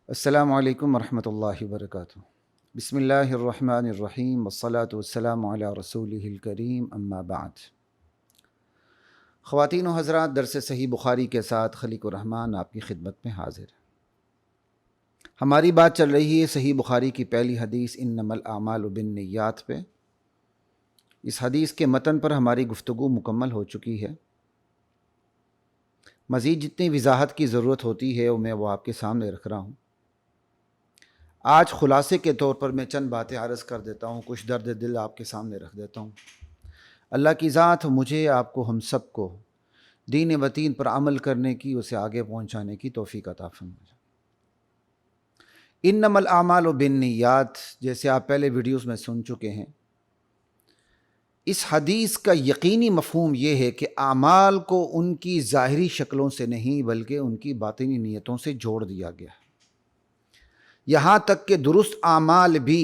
السلام علیکم ورحمۃ اللہ وبرکاتہ۔ بسم اللہ الرحمن الرحیم والصلاة والسلام علی رسولہ الکریم، اما بعد۔ خواتین و حضرات، درس صحیح بخاری کے ساتھ خلیق الرحمن آپ کی خدمت میں حاضر ہے۔ ہماری بات چل رہی ہے صحیح بخاری کی پہلی حدیث انما الاعمال بالنیات پہ۔ اس حدیث کے متن پر ہماری گفتگو مکمل ہو چکی ہے۔ مزید جتنی وضاحت کی ضرورت ہوتی ہے میں وہ آپ کے سامنے رکھ رہا ہوں۔ آج خلاصے کے طور پر میں چند باتیں عرض کر دیتا ہوں، کچھ درد دل آپ کے سامنے رکھ دیتا ہوں۔ اللہ کی ذات مجھے، آپ کو، ہم سب کو دین و دین پر عمل کرنے کی، اسے آگے پہنچانے کی توفیق عطا فرمائے۔ انما الاعمال بالنیات، جیسے آپ پہلے ویڈیوز میں سن چکے ہیں، اس حدیث کا یقینی مفہوم یہ ہے کہ اعمال کو ان کی ظاہری شکلوں سے نہیں بلکہ ان کی باطنی نیتوں سے جوڑ دیا گیا ہے۔ یہاں تک کہ درست اعمال بھی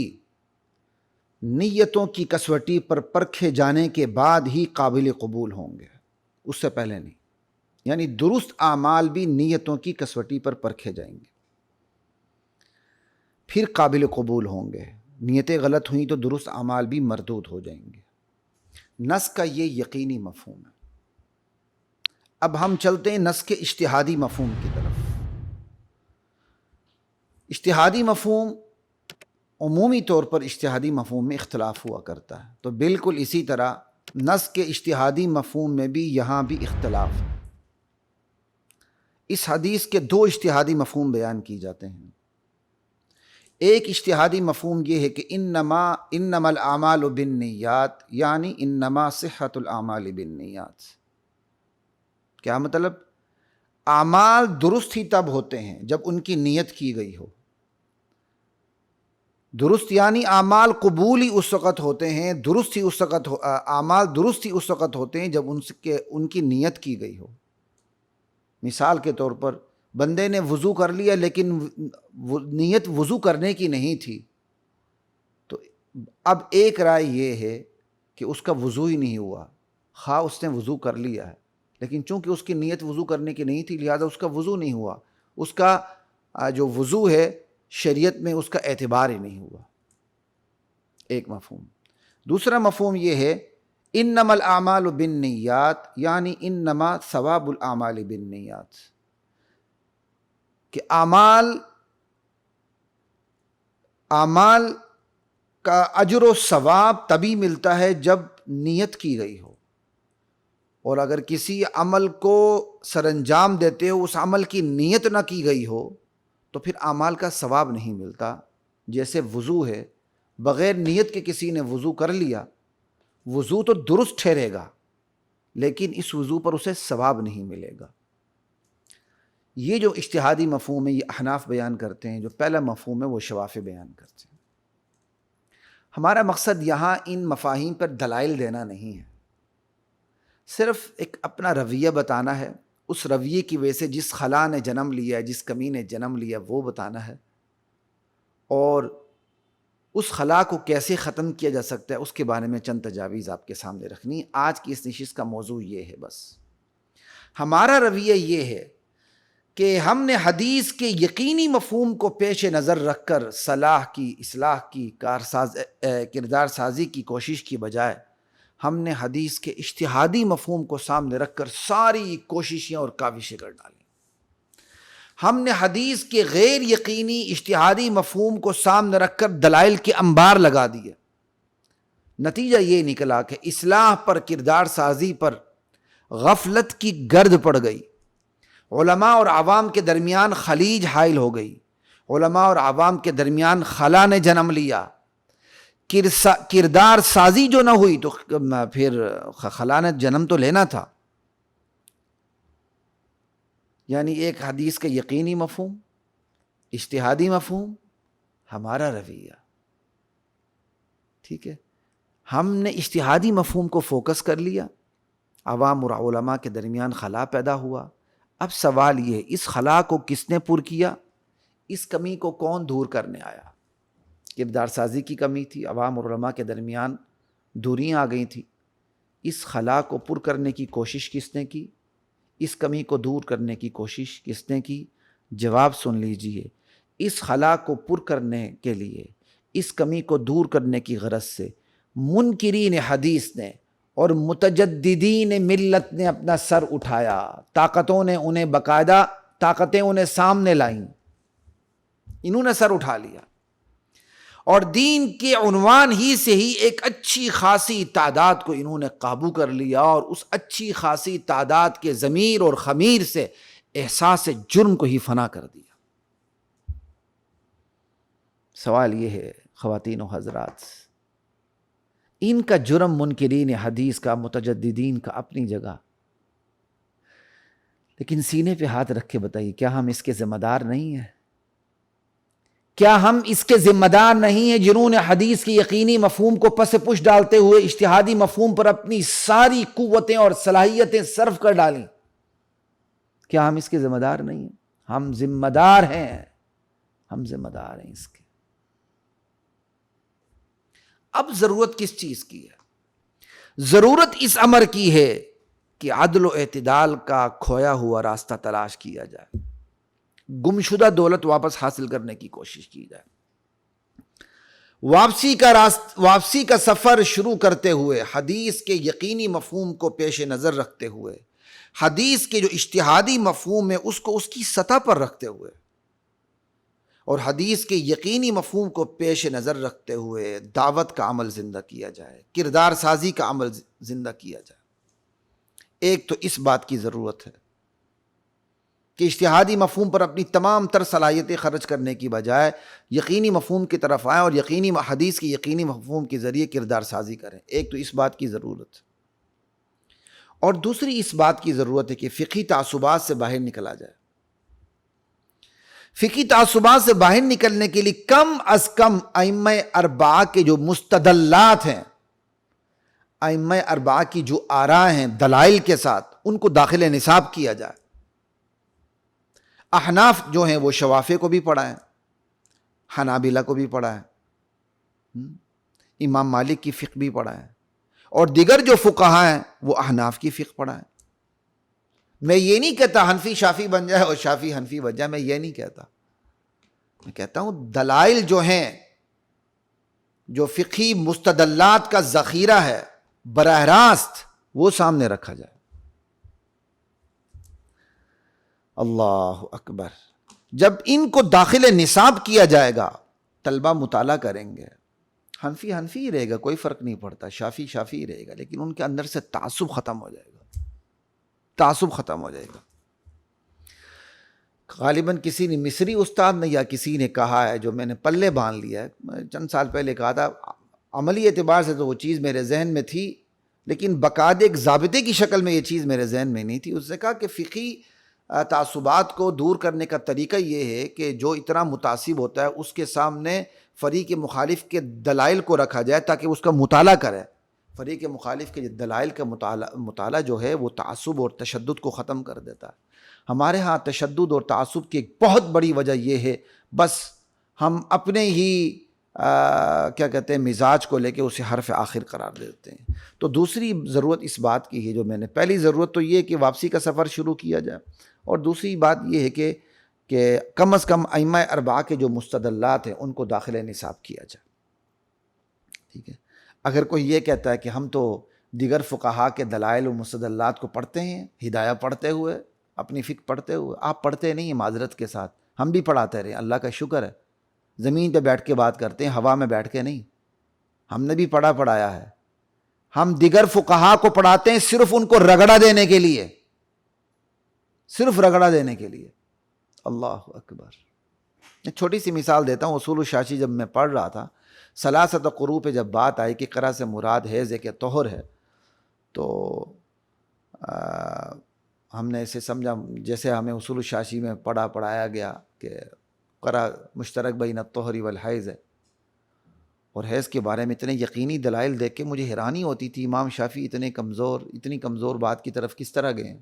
نیتوں کی کسوٹی پر پرکھے جانے کے بعد ہی قابل قبول ہوں گے، اس سے پہلے نہیں۔ یعنی درست اعمال بھی نیتوں کی کسوٹی پر پرکھے جائیں گے، پھر قابل قبول ہوں گے۔ نیتیں غلط ہوئیں تو درست اعمال بھی مردود ہو جائیں گے۔ نص کا یہ یقینی مفہوم ہے۔ اب ہم چلتے ہیں نص کے اجتہادی مفہوم کی طرف۔ اجتہادی مفہوم عمومی طور پر اجتہادی مفہوم میں اختلاف ہوا کرتا ہے، تو بالکل اسی طرح نص کے اجتہادی مفہوم میں بھی یہاں بھی اختلاف ہے۔ اس حدیث کے دو اجتہادی مفہوم بیان کی جاتے ہیں۔ ایک اجتہادی مفہوم یہ ہے کہ انما الاعمال بالنیات، یعنی انما صحت الاعمال بالنیات۔ کیا مطلب؟ اعمال درست ہی تب ہوتے ہیں جب ان کی نیت کی گئی ہو۔ درست یعنی اعمال قبول ہی اس وقت ہوتے ہیں، درست ہی اس وقت اعمال درست ہی اس وقت ہوتے ہیں جب ان کی نیت کی گئی ہو۔ مثال کے طور پر بندے نے وضو کر لیا لیکن نیت وضو کرنے کی نہیں تھی، تو اب ایک رائے یہ ہے کہ اس کا وضو ہی نہیں ہوا، خواہ اس نے وضو کر لیا ہے لیکن چونکہ اس کی نیت وضو کرنے کی نہیں تھی لہذا اس کا وضو نہیں ہوا، اس کا جو وضو ہے شریعت میں اس کا اعتبار ہی نہیں ہوا۔ ایک مفہوم۔ دوسرا مفہوم یہ ہے انما الاعمال بالنیات، یعنی انما ثواب الاعمال بالنیات، کہ اعمال کا اجر و ثواب تبھی ملتا ہے جب نیت کی گئی ہو، اور اگر کسی عمل کو سر انجام دیتے ہو اس عمل کی نیت نہ کی گئی ہو تو پھر اعمال کا ثواب نہیں ملتا۔ جیسے وضو ہے، بغیر نیت کے کسی نے وضو کر لیا، وضو تو درست ٹھہرے گا لیکن اس وضو پر اسے ثواب نہیں ملے گا۔ یہ جو اجتہادی مفہوم ہے یہ احناف بیان کرتے ہیں، جو پہلا مفہوم ہے وہ شوافی بیان کرتے ہیں۔ ہمارا مقصد یہاں ان مفاہیم پر دلائل دینا نہیں ہے، صرف ایک اپنا رویہ بتانا ہے، اس رویے کی وجہ سے جس خلا نے جنم لیا ہے، جس کمی نے جنم لیا وہ بتانا ہے، اور اس خلا کو کیسے ختم کیا جا سکتا ہے اس کے بارے میں چند تجاویز آپ کے سامنے رکھنی۔ آج کی اس نشست کا موضوع یہ ہے۔ بس ہمارا رویہ یہ ہے کہ ہم نے حدیث کے یقینی مفہوم کو پیش نظر رکھ کر صلاح کی، اصلاح کی، کردار سازی کی کوشش کی بجائے ہم نے حدیث کے اجتہادی مفہوم کو سامنے رکھ کر ساری کوششیں اور کاوشیں کر ڈالیں۔ ہم نے حدیث کے غیر یقینی اجتہادی مفہوم کو سامنے رکھ کر دلائل کے انبار لگا دیے۔ نتیجہ یہ نکلا کہ اصلاح پر، کردار سازی پر غفلت کی گرد پڑ گئی، علماء اور عوام کے درمیان خلیج حائل ہو گئی، علماء اور عوام کے درمیان خلا نے جنم لیا، کردار سازی جو نہ ہوئی تو پھر خلا نے جنم تو لینا تھا۔ یعنی ایک حدیث کا یقینی مفہوم، اجتہادی مفہوم، ہمارا رویہ، ٹھیک ہے۔ ہم نے اجتہادی مفہوم کو فوکس کر لیا، عوام اور علماء کے درمیان خلا پیدا ہوا۔ اب سوال یہ ہے اس خلا کو کس نے پر کیا، اس کمی کو کون دور کرنے آیا؟ کردار سازی کی کمی تھی، عوام اور علماء کے درمیان دوریاں آ گئی تھیں۔ اس خلا کو پر کرنے کی کوشش کس نے کی؟ اس کمی کو دور کرنے کی کوشش کس نے کی؟ جواب سن لیجئے، اس خلا کو پر کرنے کے لیے، اس کمی کو دور کرنے کی غرض سے منکرین حدیث نے اور متجددین ملت نے اپنا سر اٹھایا، طاقتوں نے انہیں باقاعدہ طاقتیں انہیں سامنے لائیں، انہوں نے سر اٹھا لیا، اور دین کے عنوان ہی سے ہی ایک اچھی خاصی تعداد کو انہوں نے قابو کر لیا، اور اس اچھی خاصی تعداد کے ضمیر اور خمیر سے احساس جرم کو ہی فنا کر دیا۔ سوال یہ ہے خواتین و حضرات، ان کا جرم منکرین حدیث کا، متجددین کا اپنی جگہ، لیکن سینے پہ ہاتھ رکھ کے بتائیے کیا ہم اس کے ذمہ دار نہیں ہیں؟ کیا ہم اس کے ذمہ دار نہیں ہیں جنہوں نے حدیث کی یقینی مفہوم کو پس پش ڈالتے ہوئے اجتہادی مفہوم پر اپنی ساری قوتیں اور صلاحیتیں صرف کر ڈالیں؟ کیا ہم اس کے ذمہ دار نہیں ہیں؟ ہم ذمہ دار ہیں، ہم ذمہ دار ہیں اس کے۔ اب ضرورت کس چیز کی ہے؟ ضرورت اس امر کی ہے کہ عدل و اعتدال کا کھویا ہوا راستہ تلاش کیا جائے، گمشدہ دولت واپس حاصل کرنے کی کوشش کی جائے، واپسی کا سفر شروع کرتے ہوئے حدیث کے یقینی مفہوم کو پیش نظر رکھتے ہوئے، حدیث کے جو اجتہادی مفہوم ہے اس کو اس کی سطح پر رکھتے ہوئے، اور حدیث کے یقینی مفہوم کو پیش نظر رکھتے ہوئے دعوت کا عمل زندہ کیا جائے، کردار سازی کا عمل زندہ کیا جائے۔ ایک تو اس بات کی ضرورت ہے کہ اجتہادی مفہوم پر اپنی تمام تر صلاحیتیں خرچ کرنے کی بجائے یقینی مفہوم کی طرف آئیں اور یقینی حدیث کی یقینی مفہوم کے ذریعے کردار سازی کریں۔ ایک تو اس بات کی ضرورت، اور دوسری اس بات کی ضرورت ہے کہ فقہی تعصبات سے باہر نکلا جائے۔ فقہی تعصبات سے باہر نکلنے کے لیے کم از کم ائمہ اربعہ کے جو مستدلات ہیں، ائمہ اربعہ کی جو آراء ہیں دلائل کے ساتھ، ان کو داخل نصاب کیا جائے۔ احناف جو ہیں وہ شوافع کو بھی پڑھائیں، حنابلہ کو بھی پڑھائیں، امام مالک کی فقہ بھی پڑھائیں، اور دیگر جو فقہاء ہیں وہ احناف کی فقہ پڑھائیں۔ میں یہ نہیں کہتا حنفی شافی بن جائے اور شافی حنفی بن جائے، میں یہ نہیں کہتا، میں کہتا ہوں دلائل جو ہیں، جو فقہی مستدلات کا ذخیرہ ہے براہ راست وہ سامنے رکھا جائے۔ اللہ اکبر۔ جب ان کو داخل نصاب کیا جائے گا، طلبہ مطالعہ کریں گے، حنفی حنفی ہی رہے گا، کوئی فرق نہیں پڑتا، شافی شافی ہی رہے گا، لیکن ان کے اندر سے تعصب ختم ہو جائے گا، تعصب ختم ہو جائے گا۔ غالباً کسی نے مصری استاد نے یا کسی نے کہا ہے جو میں نے پلے باندھ لیا ہے، میں چند سال پہلے کہا تھا، عملی اعتبار سے تو وہ چیز میرے ذہن میں تھی، لیکن باقاعدہ ایک ضابطے کی شکل میں یہ چیز میرے ذہن میں نہیں تھی۔ اس نے کہا کہ فقہی تعصبات کو دور کرنے کا طریقہ یہ ہے کہ جو اتنا متعصب ہوتا ہے اس کے سامنے فریق مخالف کے دلائل کو رکھا جائے تاکہ اس کا مطالعہ کرے۔ فریق مخالف کے دلائل کا مطالعہ جو ہے وہ تعصب اور تشدد کو ختم کر دیتا ہے۔ ہمارے ہاں تشدد اور تعصب کی ایک بہت بڑی وجہ یہ ہے، بس ہم اپنے ہی کیا کہتے ہیں مزاج کو لے کے اسے حرف آخر قرار دیتے ہیں۔ تو دوسری ضرورت اس بات کی ہے، جو میں نے پہلی ضرورت تو یہ کہ واپسی کا سفر شروع کیا جائے، اور دوسری بات یہ ہے کہ کم از کم ائمہ اربعہ کے جو مستدلات ہیں ان کو داخل نصاب کیا جائے۔ ٹھیک ہے، اگر کوئی یہ کہتا ہے کہ ہم تو دیگر فقہاء کے دلائل و مستدلات کو پڑھتے ہیں، ہدایہ پڑھتے ہوئے، اپنی فقہ پڑھتے ہوئے، آپ پڑھتے نہیں ہیں معذرت کے ساتھ، ہم بھی پڑھاتے رہے، اللہ کا شکر ہے، زمین پہ بیٹھ کے بات کرتے ہیں، ہوا میں بیٹھ کے نہیں، ہم نے بھی پڑھایا ہے۔ ہم دیگر فقہاء کو پڑھاتے ہیں صرف ان کو رگڑا دینے کے لیے، صرف رگڑا دینے کے لیے۔ اللہ اکبر۔ ایک چھوٹی سی مثال دیتا ہوں، اصول الشاشی جب میں پڑھ رہا تھا، ثلاثۃ قروء پہ جب بات آئی کہ قرأ سے مراد حیض ہے کہ طہر ہے، تو ہم نے اسے سمجھا جیسے ہمیں اصول الشاشی میں پڑھایا گیا کہ قرأ مشترک بین الطہر والحیض ہے، اور حیض کے بارے میں اتنے یقینی دلائل دیکھ کے مجھے حیرانی ہوتی تھی، امام شافعی اتنی کمزور بات کی طرف کس طرح گئے ہیں۔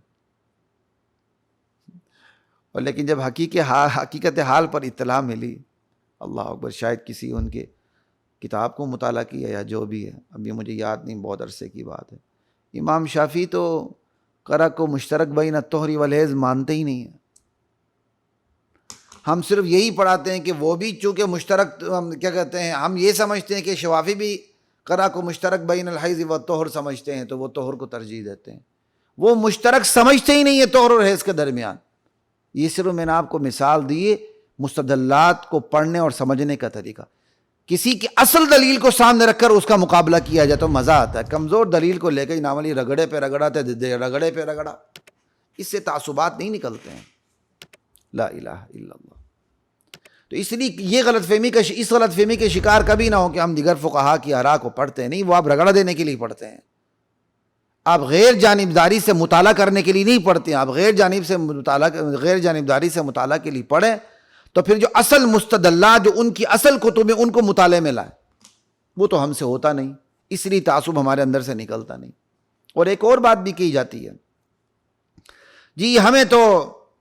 اور لیکن جب حقیقت حال پر اطلاع ملی، اللہ اکبر، شاید کسی ان کے کتاب کو مطالعہ کیا یا جو بھی ہے، ابھی مجھے یاد نہیں، بہت عرصے کی بات ہے، امام شافعی تو قرأ کو مشترک بین الطہر والحیض مانتے ہی نہیں ہیں۔ ہم صرف یہی پڑھاتے ہیں کہ وہ بھی چونکہ مشترک کیا کہتے ہیں، ہم یہ سمجھتے ہیں کہ شوافی بھی قرأ کو مشترک بین الحیض والطہر سمجھتے ہیں، تو وہ طہر کو ترجیح دیتے ہیں. وہ مشترک سمجھتے ہی نہیں ہے طہر اور حیض کے درمیان. یہ صرف میں نے آپ کو مثال دی مستدلات کو پڑھنے اور سمجھنے کا طریقہ. کسی کی اصل دلیل کو سامنے رکھ کر اس کا مقابلہ کیا جائے تو مزہ آتا ہے. کمزور دلیل کو لے کے ناملی رگڑے پہ رگڑا رگڑے پہ رگڑا، اس سے تعصبات نہیں نکلتے ہیں. لا الہ الا اللہ. تو اس لیے یہ اس غلط فہمی کے شکار کبھی نہ ہو کہ ہم دیگر فقہا کی آراء کو پڑھتے ہیں. نہیں، وہ آپ رگڑا دینے کے لیے پڑھتے ہیں. آپ غیر جانبداری سے مطالعہ کرنے کے لیے نہیں پڑھتے ہیں. آپ غیر جانبداری سے مطالعہ کے لیے پڑھیں تو پھر جو اصل مستدلات جو ان کی اصل کتب ہیں ان کو مطالعے میں لائیں. وہ تو ہم سے ہوتا نہیں، اس لیے تعصب ہمارے اندر سے نکلتا نہیں. اور ایک اور بات بھی کی جاتی ہے، جی ہمیں تو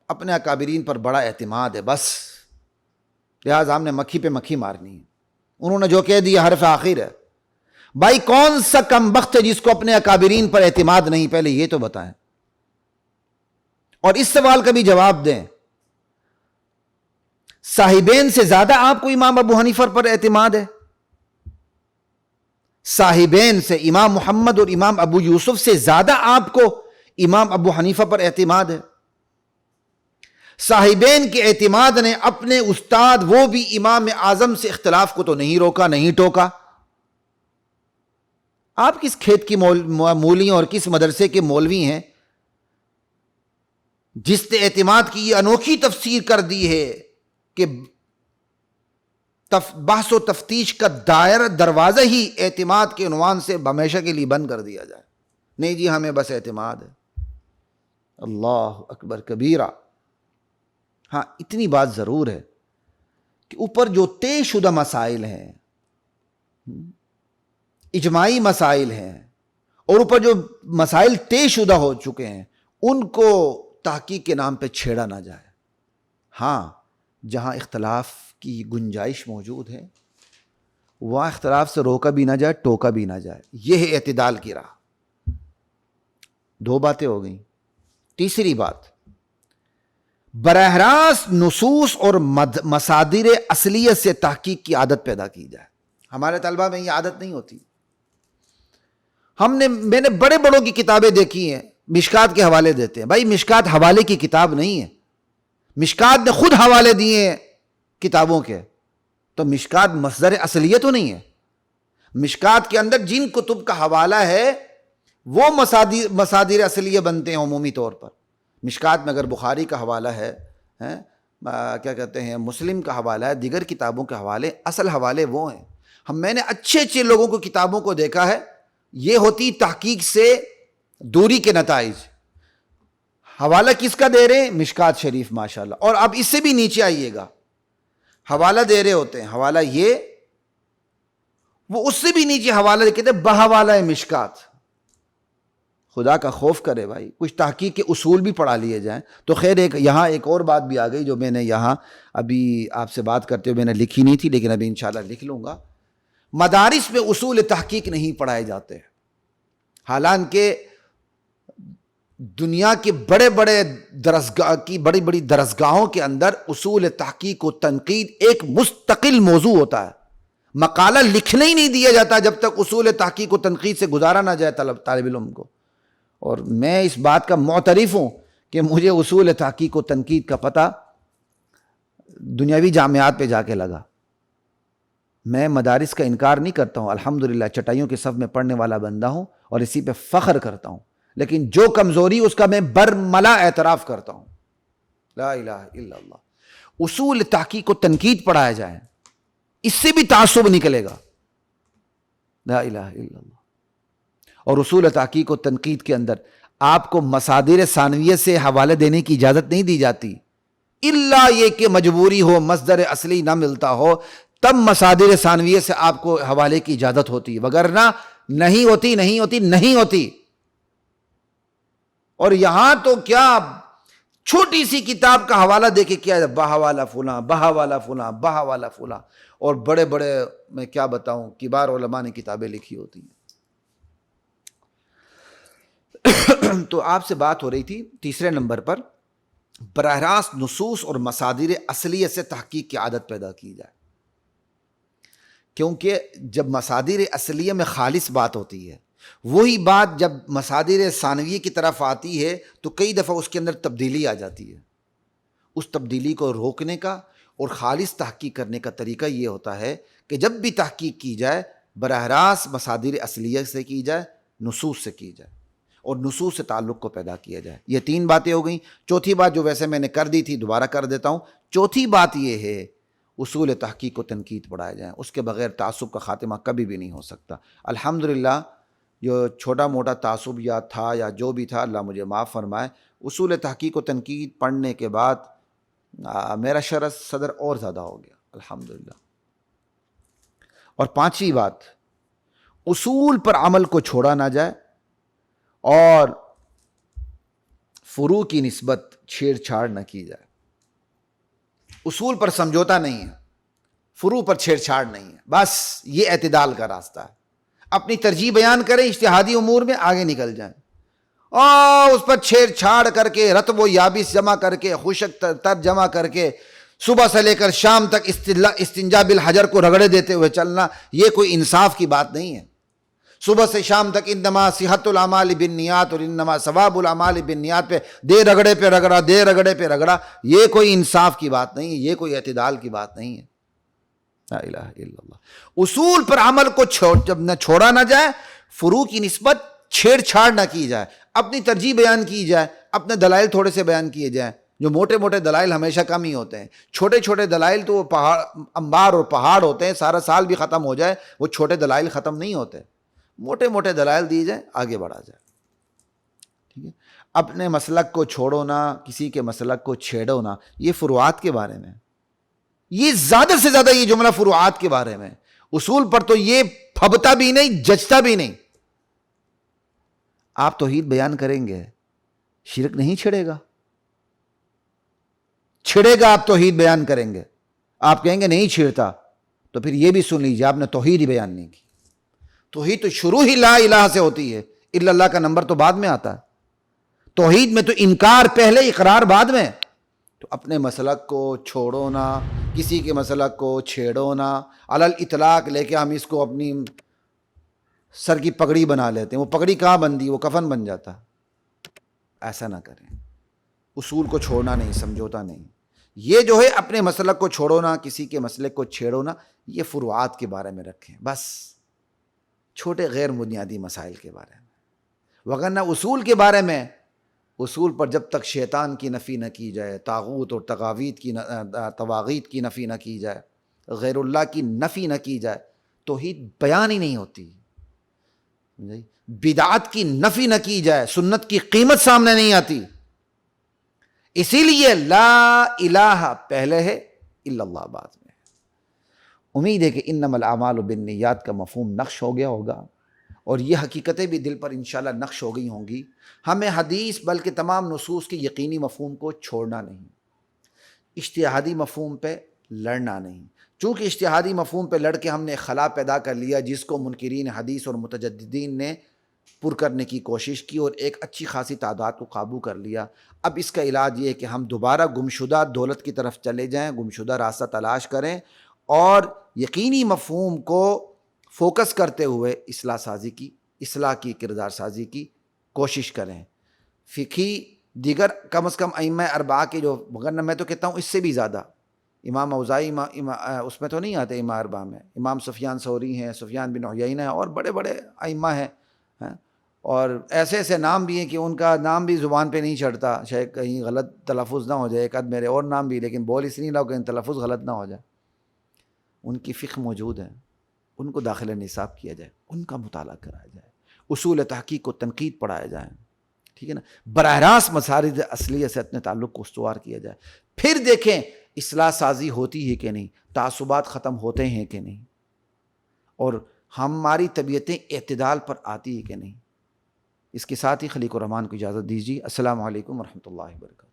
اپنے اکابرین پر بڑا اعتماد ہے، بس لہٰذا ہم نے مکھی پہ مکھی مارنی ہے. انہوں نے جو کہہ دیا حرف آخر ہے. بھائی کون سا کم بخت ہے جس کو اپنے اکابرین پر اعتماد نہیں؟ پہلے یہ تو بتائیں، اور اس سوال کا بھی جواب دیں. صاحبین سے زیادہ آپ کو امام ابو حنیفہ پر اعتماد ہے؟ صاحبین سے امام محمد اور امام ابو یوسف سے زیادہ آپ کو امام ابو حنیفہ پر اعتماد ہے؟ صاحبین کے اعتماد نے اپنے استاد وہ بھی امام اعظم سے اختلاف کو تو نہیں روکا، نہیں ٹوکا. آپ کس کھیت کی مولی اور کس مدرسے کے مولوی ہیں جس نے اعتماد کی یہ انوکھی تفسیر کر دی ہے کہ بحث و تفتیش کا دروازہ ہی اعتماد کے عنوان سے ہمیشہ کے لیے بند کر دیا جائے؟ نہیں جی، ہمیں بس اعتماد ہے. اللہ اکبر کبیرہ. ہاں اتنی بات ضرور ہے کہ اوپر جو طے شدہ مسائل ہیں، اجماعی مسائل ہیں، اور اوپر جو مسائل طے شدہ ہو چکے ہیں ان کو تحقیق کے نام پہ چھیڑا نہ جائے. ہاں جہاں اختلاف کی گنجائش موجود ہے وہاں اختلاف سے روکا بھی نہ جائے، ٹوکا بھی نہ جائے. یہ ہے اعتدال کی راہ. 2 باتیں ہو گئیں. تیسری بات، براہ راست نصوص اور مصادر اصلیت سے تحقیق کی عادت پیدا کی جائے. ہمارے طلبہ میں یہ عادت نہیں ہوتی. میں نے بڑے بڑوں کی کتابیں دیکھی ہیں، مشکات کے حوالے دیتے ہیں. بھائی مشکات حوالے کی کتاب نہیں ہے. مشکات نے خود حوالے دیے ہیں کتابوں کے، تو مشکات مصدر اصلیت تو نہیں ہے. مشکات کے اندر جن کتب کا حوالہ ہے وہ مصادر اصلیہ بنتے ہیں عمومی طور پر. مشکات میں اگر بخاری کا حوالہ ہے، کیا کہتے ہیں، مسلم کا حوالہ ہے، دیگر کتابوں کے حوالے، اصل حوالے وہ ہیں. میں نے اچھے لوگوں کو کتابوں کو دیکھا ہے، یہ ہوتی تحقیق سے دوری کے نتائج. حوالہ کس کا دے رہے ہیں؟ مشکات شریف ماشاءاللہ. اور اب اس سے بھی نیچے آئیے گا، حوالہ دے رہے ہوتے ہیں، حوالہ یہ، وہ اس سے بھی نیچے حوالہ کہتے ہیں بحوالہ مشکات. خدا کا خوف کرے بھائی، کچھ تحقیق کے اصول بھی پڑھا لیے جائیں. تو خیر یہاں ایک اور بات بھی آ گئی جو میں نے یہاں ابھی آپ سے بات کرتے ہوئے میں نے لکھی نہیں تھی، لیکن ابھی انشاءاللہ لکھ لوں گا. مدارس میں اصول تحقیق نہیں پڑھائے جاتے، حالانکہ دنیا کے بڑے بڑی درسگاہوں کے اندر اصول تحقیق و تنقید ایک مستقل موضوع ہوتا ہے. مقالہ لکھنے ہی نہیں دیا جاتا جب تک اصول تحقیق و تنقید سے گزارا نہ جائے طالب علم کو. اور میں اس بات کا معترف ہوں کہ مجھے اصول تحقیق و تنقید کا پتہ دنیاوی جامعات پہ جا کے لگا. میں مدارس کا انکار نہیں کرتا ہوں، الحمدللہ چٹائیوں کے صف میں پڑھنے والا بندہ ہوں اور اسی پہ فخر کرتا ہوں، لیکن جو کمزوری اس کا میں برملا اعتراف کرتا ہوں. لا الہ الا اللہ. اصول تحقیق و تنقید پڑھایا جائے، اس سے بھی تعصب نکلے گا. لا الہ الا اللہ. اور اصول تحقیق و تنقید کے اندر آپ کو مصادر ثانویہ سے حوالے دینے کی اجازت نہیں دی جاتی، الا یہ کہ مجبوری ہو، مصدر اصلی نہ ملتا ہو، تب مصادر ثانویہ سے آپ کو حوالے کی اجازت ہوتی، وگرنہ نہیں ہوتی. اور یہاں تو کیا چھوٹی سی کتاب کا حوالہ دے کے کیا بحوالہ فلاں، اور بڑے میں کیا بتاؤں کبار علماء نے کتابیں لکھی ہوتی ہیں. تو آپ سے بات ہو رہی تھی تیسرے نمبر پر براہ راست نصوص اور مصادر اصلیہ سے تحقیق کی عادت پیدا کی جائے، کیونکہ جب مصادر اصلیہ میں خالص بات ہوتی ہے، وہی بات جب مصادر ثانویہ کی طرف آتی ہے تو کئی دفعہ اس کے اندر تبدیلی آ جاتی ہے۔ اس تبدیلی کو روکنے کا اور خالص تحقیق کرنے کا طریقہ یہ ہوتا ہے کہ جب بھی تحقیق کی جائے براہ راست مصادر اصلیہ سے کی جائے، نصوص سے کی جائے اور نصوص سے تعلق کو پیدا کیا جائے۔ یہ 3 باتیں ہو گئیں۔ چوتھی بات جو ویسے میں نے کر دی تھی دوبارہ کر دیتا ہوں، چوتھی بات یہ ہے اصول تحقیق کو تنقید پڑھائے جائیں، اس کے بغیر تعصب کا خاتمہ کبھی بھی نہیں ہو سکتا۔ الحمدللہ جو چھوٹا موٹا تعصب یا تھا یا جو بھی تھا، اللہ مجھے معاف فرمائے، اصول تحقیق و تنقید پڑھنے کے بعد میرا شرح صدر اور زیادہ ہو گیا الحمدللہ۔ اور 5ویں بات، اصول پر عمل کو چھوڑا نہ جائے اور فروع کی نسبت چھیڑ چھاڑ نہ کی جائے۔ اصول پر سمجھوتا نہیں ہے، فروع پر چھیڑ چھاڑ نہیں ہے، بس یہ اعتدال کا راستہ ہے۔ اپنی ترجیح بیان کریں اجتہادی امور میں، آگے نکل جائیں، اور اس پر چھیڑ چھاڑ کر کے رطب و یابس جمع کر کے خشک تر جمع کر کے صبح سے لے کر شام تک استنجا بالحجر کو رگڑے دیتے ہوئے چلنا، یہ کوئی انصاف کی بات نہیں ہے۔ صبح سے شام تک انما صحت الاعمال بالنیات اور انما ثواب الاعمال بالنیات پہ دے رگڑے پہ رگڑا، دے رگڑے پہ رگڑا، یہ کوئی انصاف کی بات نہیں ہے، یہ کوئی اعتدال کی بات نہیں ہے۔ لا الہ الا اللہ۔ اصول پر عمل کو جب نہ چھوڑا نہ جائے، فروع کی نسبت چھیڑ چھاڑ نہ کی جائے، اپنی ترجیح بیان کی جائے، اپنے دلائل تھوڑے سے بیان کیے جائیں۔ جو موٹے موٹے دلائل ہمیشہ کم ہی ہوتے ہیں، چھوٹے چھوٹے دلائل تو وہ پہاڑ انبار اور پہاڑ ہوتے ہیں، سارا سال بھی ختم ہو جائے وہ چھوٹے دلائل ختم نہیں ہوتے۔ موٹے موٹے دلائل دیے جائیں، آگے بڑھا جائے، ٹھیک ہے۔ اپنے مسلک کو چھوڑو نہ، کسی کے مسلک کو چھیڑو نہ، یہ فروعات کے بارے میں، یہ زیادہ سے زیادہ یہ جملہ فروعات کے بارے میں۔ اصول پر تو یہ پھبتا بھی نہیں، جچتا بھی نہیں۔ آپ توحید بیان کریں گے، شرک نہیں چھڑے گا، چھڑے گا آپ توحید بیان کریں گے، آپ کہیں گے نہیں چھڑتا، تو پھر یہ بھی سن لیجیے آپ نے توحید ہی بیان نہیں کی۔ توحید تو شروع ہی لا الہ سے ہوتی ہے، الا اللہ کا نمبر تو بعد میں آتا ہے۔ توحید میں تو انکار پہلے، اقرار بعد میں۔ تو اپنے مسلک کو چھوڑو نہ، کسی کے مسلک کو چھیڑو نہ، علی الاطلاق لے کے ہم اس کو اپنی سر کی پگڑی بنا لیتے ہیں، وہ پگڑی کہاں بندی، وہ کفن بن جاتا۔ ایسا نہ کریں، اصول کو چھوڑنا نہیں، سمجھوتا نہیں۔ یہ جو ہے اپنے مسلک کو چھوڑو نہ، کسی کے مسلک کو چھیڑو نہ، یہ فروعات کے بارے میں رکھیں، بس چھوٹے غیر بنیادی مسائل کے بارے میں۔ وگرنہ اصول کے بارے میں، اصول پر جب تک شیطان کی نفی نہ کی جائے، طاغوت اور طواغیت کی نفی نہ کی جائے، غیر اللہ کی نفی نہ کی جائے، توحید بیان ہی نہیں ہوتی۔ بدعات کی نفی نہ کی جائے، سنت کی قیمت سامنے نہیں آتی۔ اسی لیے لا الہ پہلے ہے، الا اللہ بعد میں۔ امید ہے کہ انما الاعمال بالنیات کا مفہوم نقش ہو گیا ہوگا، اور یہ حقیقتیں بھی دل پر انشاءاللہ نقش ہو گئی ہوں گی۔ ہمیں حدیث بلکہ تمام نصوص کے یقینی مفہوم کو چھوڑنا نہیں، اجتہادی مفہوم پہ لڑنا نہیں۔ چونکہ اجتہادی مفہوم پہ لڑ کے ہم نے خلا پیدا کر لیا، جس کو منکرین حدیث اور متجددین نے پر کرنے کی کوشش کی اور ایک اچھی خاصی تعداد کو قابو کر لیا۔ اب اس کا علاج یہ ہے کہ ہم دوبارہ گمشدہ دولت کی طرف چلے جائیں، گمشدہ راستہ تلاش کریں، اور یقینی مفہوم کو فوکس کرتے ہوئے اصلاح کی کردار سازی کی کوشش کریں۔ فقہی دیگر کم از کم ائمہ اربعہ کے جو، مگر میں تو کہتا ہوں اس سے بھی زیادہ، امام اوزاعی اس میں تو نہیں آتے ائمہ اربعہ میں، امام سفیان ثوری ہیں، سفیان بن عیینہ ہیں، اور بڑے بڑے ائمہ ہیں، اور ایسے ایسے نام بھی ہیں کہ ان کا نام بھی زبان پہ نہیں چڑھتا، شاید کہیں غلط تلفظ نہ ہو جائے، ایک آدھ میرے اور نام بھی، لیکن بول اس لیے نہ ہو کہیں تلفظ غلط نہ ہو جائے۔ ان کی فقہ موجود ہے، ان کو داخل نصاب کیا جائے، ان کا مطالعہ کرایا جائے، اصول تحقیق کو تنقید پڑھایا جائے، ٹھیک ہے نا، براہ راست مسارد اصلیہ سے اپنے تعلق کو استوار کیا جائے، پھر دیکھیں اصلاح سازی ہوتی ہے کہ نہیں، تعصبات ختم ہوتے ہیں کہ نہیں، اور ہماری طبیعتیں اعتدال پر آتی ہے کہ نہیں۔ اس کے ساتھ ہی خلیق الرحمن کو اجازت دیجیے۔ السلام علیکم ورحمۃ اللہ وبرکاتہ۔